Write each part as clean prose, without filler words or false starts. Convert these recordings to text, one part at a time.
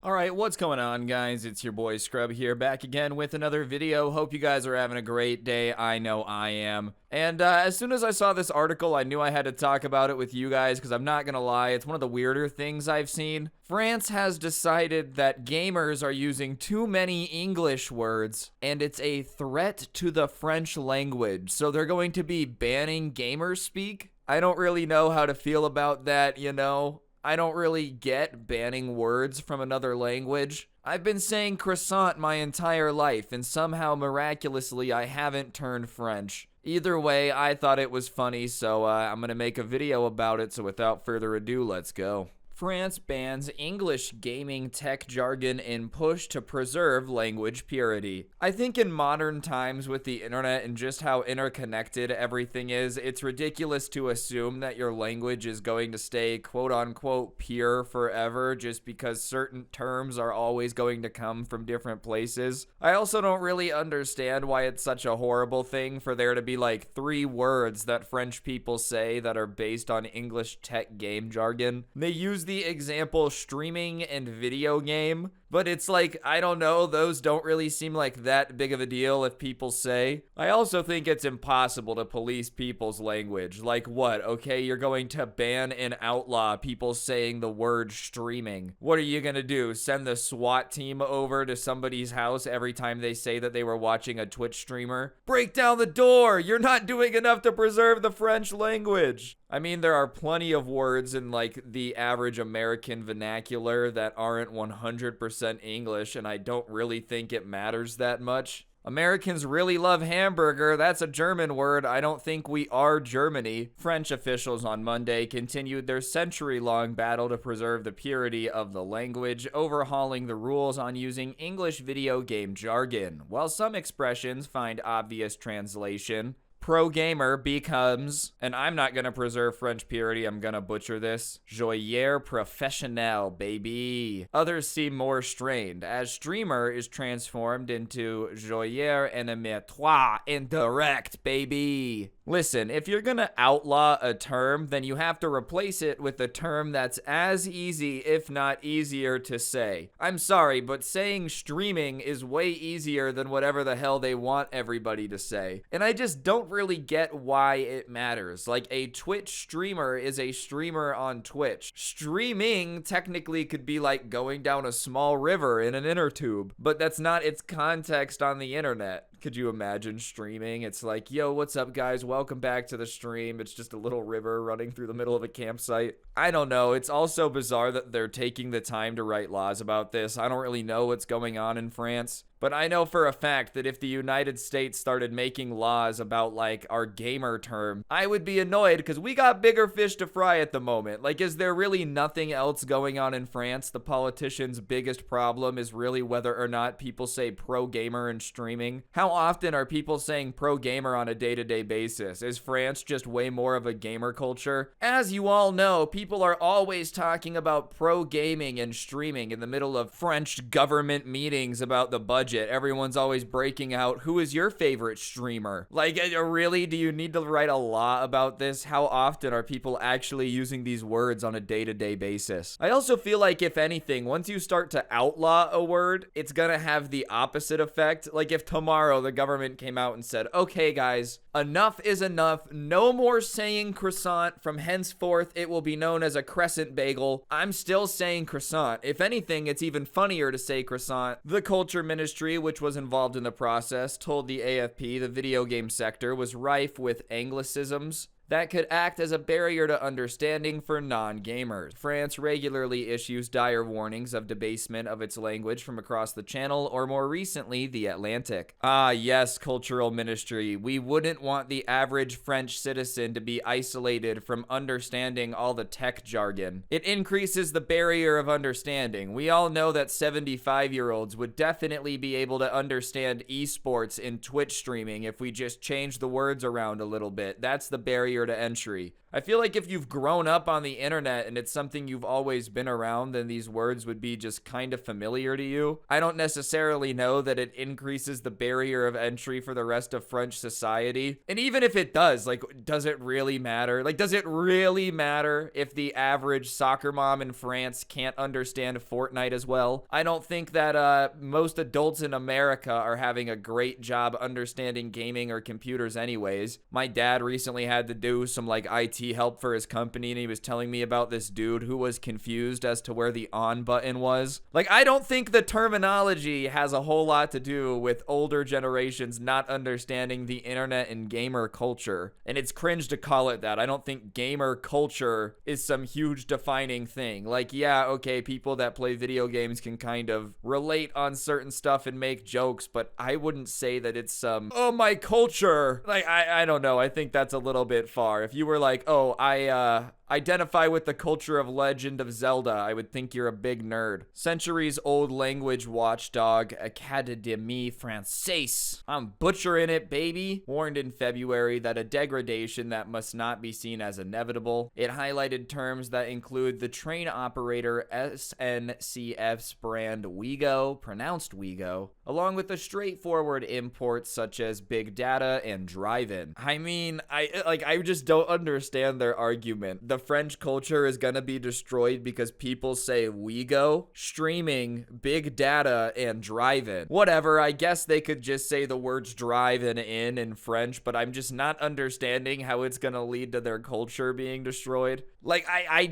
Alright, what's going on, guys? It's your boy Scrub here, back again with another video. Hope you guys are having a great day. I know I am. And as soon as I saw this article, I knew I had to talk about it with you guys, because I'm not gonna lie, it's one of the weirder things I've seen. France has decided that gamers are using too many English words, and it's a threat to the French language. So they're going to be banning gamer speak? I don't really know how to feel about that, you know? I don't really get banning words from another language. I've been saying croissant my entire life, and somehow miraculously I haven't turned French. Either way, I thought it was funny, so I'm gonna make a video about it, so without further ado, let's go. France bans English gaming tech jargon in push to preserve language purity. I think in modern times with the internet and just how interconnected everything is, it's ridiculous to assume that your language is going to stay quote-unquote pure forever just because certain terms are always going to come from different places. I also don't really understand why it's such a horrible thing for there to be like 3 words that French people say that are based on English tech game jargon. They use the example streaming and video game, but it's like, I don't know, those don't really seem like that big of a deal if people say. I also think it's impossible to police people's language. Like what? Okay, you're going to ban and outlaw people saying the word streaming. What are you gonna do? Send the SWAT team over to somebody's house every time they say that they were watching a Twitch streamer? Break down the door! You're not doing enough to preserve the French language! I mean, there are plenty of words in like the average American vernacular that aren't 100% English, and I don't really think it matters that much. Americans really love hamburger. That's a German word. I don't think we are Germany. French officials on Monday continued their century-long battle to preserve the purity of the language, overhauling the rules on using English video game jargon. While some expressions find obvious translation, pro gamer becomes, and I'm not gonna preserve French purity, I'm gonna butcher this, joueur professionnel, baby. Others seem more strained, as streamer is transformed into joueur animatoire indirect, baby. Listen, if you're gonna outlaw a term, then you have to replace it with a term that's as easy, if not easier, to say. I'm sorry, but saying streaming is way easier than whatever the hell they want everybody to say. And I just don't really get why it matters. Like, a Twitch streamer is a streamer on Twitch. Streaming technically could be like going down a small river in an inner tube, but that's not its context on the internet. Could you imagine streaming? It's like, yo, what's up, guys? Welcome back to the stream. It's just a little river running through the middle of a campsite. I don't know. It's also bizarre that they're taking the time to write laws about this. I don't really know what's going on in France. But I know for a fact that if the United States started making laws about, like, our gamer term, I would be annoyed because we got bigger fish to fry at the moment. Like, is there really nothing else going on in France? The politicians' biggest problem is really whether or not people say pro gamer and streaming. How often are people saying pro gamer on a day-to-day basis? Is France just way more of a gamer culture? As you all know, people are always talking about pro gaming and streaming in the middle of French government meetings about the budget. Everyone's always breaking out, who is your favorite streamer? Like, really? Do you need to write a law about this? How often are people actually using these words on a day-to-day basis? I also feel like, if anything, once you start to outlaw a word, it's gonna have the opposite effect. Like, if tomorrow the government came out and said, okay, guys, enough is enough. No more saying croissant. From henceforth, it will be known as a crescent bagel. I'm still saying croissant. If anything, it's even funnier to say croissant. The culture ministry, which was involved in the process, told the AFP the video game sector was rife with anglicisms that could act as a barrier to understanding for non-gamers. France regularly issues dire warnings of debasement of its language from across the Channel, or more recently, the Atlantic. Ah, yes, cultural ministry. We wouldn't want the average French citizen to be isolated from understanding all the tech jargon. It increases the barrier of understanding. We all know that 75-year-olds would definitely be able to understand esports in Twitch streaming if we just change the words around a little bit. That's the barrier to entry. I feel like if you've grown up on the internet and it's something you've always been around, then these words would be just kind of familiar to you. I don't necessarily know that it increases the barrier of entry for the rest of French society. And even if it does, like, does it really matter? Like, does it really matter if the average soccer mom in France can't understand Fortnite as well? I don't think that most adults in America are having a great job understanding gaming or computers anyways. My dad recently had to do some like IT help for his company, and he was telling me about this dude who was confused as to where the on button was. Like, I don't think the terminology has a whole lot to do with older generations not understanding the internet and gamer culture. And it's cringe to call it that. I don't think gamer culture is some huge defining thing. Like, yeah, okay, people that play video games can kind of relate on certain stuff and make jokes, but I wouldn't say that it's some, oh, my culture. Like, I don't know. I think that's a little bit far. If you were like, oh, I identify with the culture of Legend of Zelda, I would think you're a big nerd. Centuries-old language watchdog Académie Française. I'm butchering it, baby. Warned in February that a degradation that must not be seen as inevitable. It highlighted terms that include the train operator SNCF's brand Ouigo, pronounced Ouigo, along with the straightforward imports such as big data and drive-in. I mean, I just don't understand their argument. The French culture is gonna be destroyed because people say Ouigo, streaming, big data, and drive-in. Whatever, I guess they could just say the words drive and in French, but I'm just not understanding how it's gonna lead to their culture being destroyed. Like, I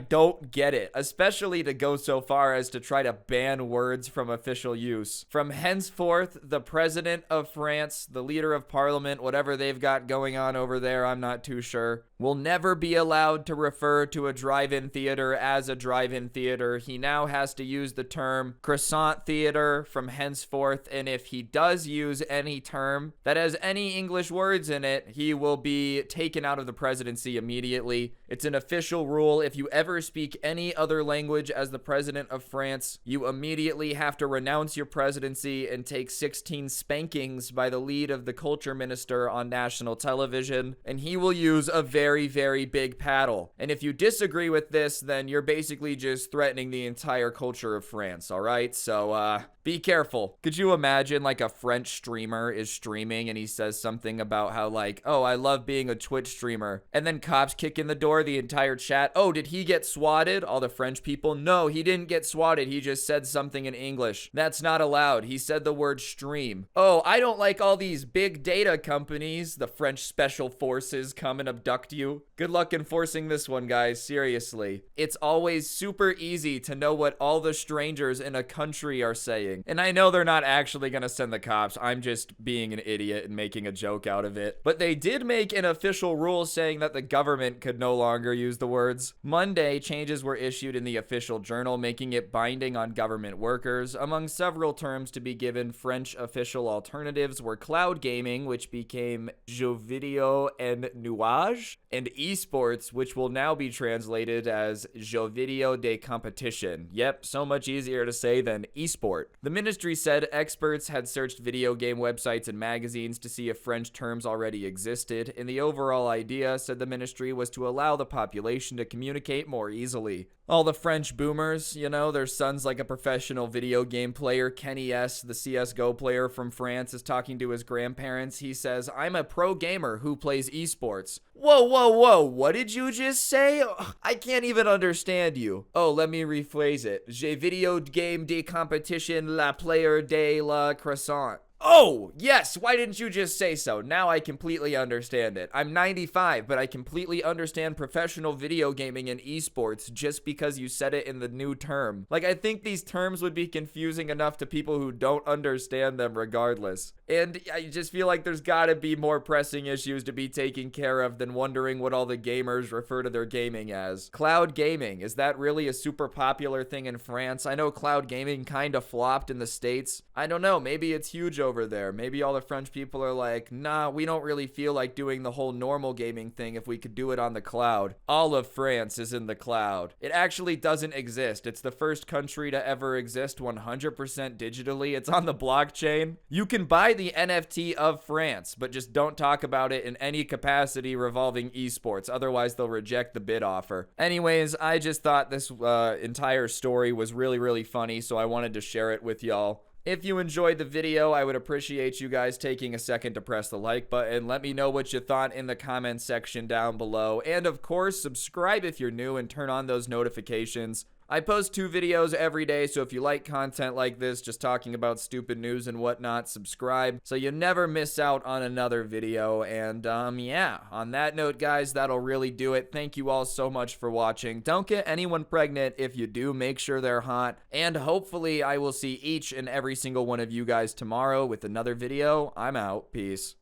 don't get it, especially to go so far as to try to ban words from official use. From henceforth, the president of France, the leader of parliament, whatever they've got going on over there, I'm not too sure, will never be allowed to refer to a drive-in theater as a drive-in theater. He now has to use the term croissant theater from henceforth, and if he does use any term that has any English words in it, he will be taken out of the presidency immediately. It's an official rule. If you ever speak any other language as the president of France, you immediately have to renounce your presidency and take 16 spankings by the lead of the culture minister on national television, and he will use a very, very big paddle. And if you disagree with this, then you're basically just threatening the entire culture of France, all right? So, be careful. Could you imagine like a French streamer is streaming and he says something about how like, oh, I love being a Twitch streamer. And then cops kick in the door, the entire chat. Oh, did he get swatted? All the French people. No, he didn't get swatted. He just said something in English. That's not allowed. He said the word stream. Oh, I don't like all these big data companies. The French special forces come and abduct you. Good luck enforcing this one, guys. Seriously. It's always super easy to know what all the strangers in a country are saying. And I know they're not actually going to send the cops. I'm just being an idiot and making a joke out of it. But they did make an official rule saying that the government could no longer use the words. Monday, changes were issued in the official journal, making it binding on government workers. Among several terms to be given, French official alternatives were cloud gaming, which became jeux vidéo en nuage, and esports, which will now be translated as jeux vidéo de competition. Yep, so much easier to say than esport. The ministry said experts had searched video game websites and magazines to see if French terms already existed, and the overall idea, said the ministry, was to allow the population to communicate more easily. All the French boomers, you know, their son's like a professional video game player. Kenny S., the CSGO player from France, is talking to his grandparents. He says, I'm a pro gamer who plays esports. Whoa, whoa, whoa, what did you just say? I can't even understand you. Oh, let me rephrase it. J'ai video game de competition la player de la croissant. Oh, yes, why didn't you just say so? Now I completely understand it. I'm 95, but I completely understand professional video gaming and esports just because you said it in the new term. Like, I think these terms would be confusing enough to people who don't understand them regardless. And I just feel like there's gotta be more pressing issues to be taken care of than wondering what all the gamers refer to their gaming as. Cloud gaming, is that really a super popular thing in France? I know cloud gaming kinda flopped in the States. I don't know, maybe it's huge over there. Maybe all the French people are like, nah, we don't really feel like doing the whole normal gaming thing if we could do it on the cloud. All of France is in the cloud. It actually doesn't exist. It's the first country to ever exist 100% digitally. It's on the blockchain. You can buy the NFT of France, but just don't talk about it in any capacity revolving esports. Otherwise, they'll reject the bid offer. Anyways, I just thought this entire story was really funny, so I wanted to share it with y'all. If you enjoyed the video, I would appreciate you guys taking a second to press the like button. Let me know what you thought in the comments section down below. And of course, subscribe if you're new and turn on those notifications. I post 2 videos every day, so if you like content like this, just talking about stupid news and whatnot, subscribe so you never miss out on another video. And yeah, on that note, guys, that'll really do it. Thank you all so much for watching. Don't get anyone pregnant. If you do, make sure they're hot. And hopefully I will see each and every single one of you guys tomorrow with another video. I'm out. Peace.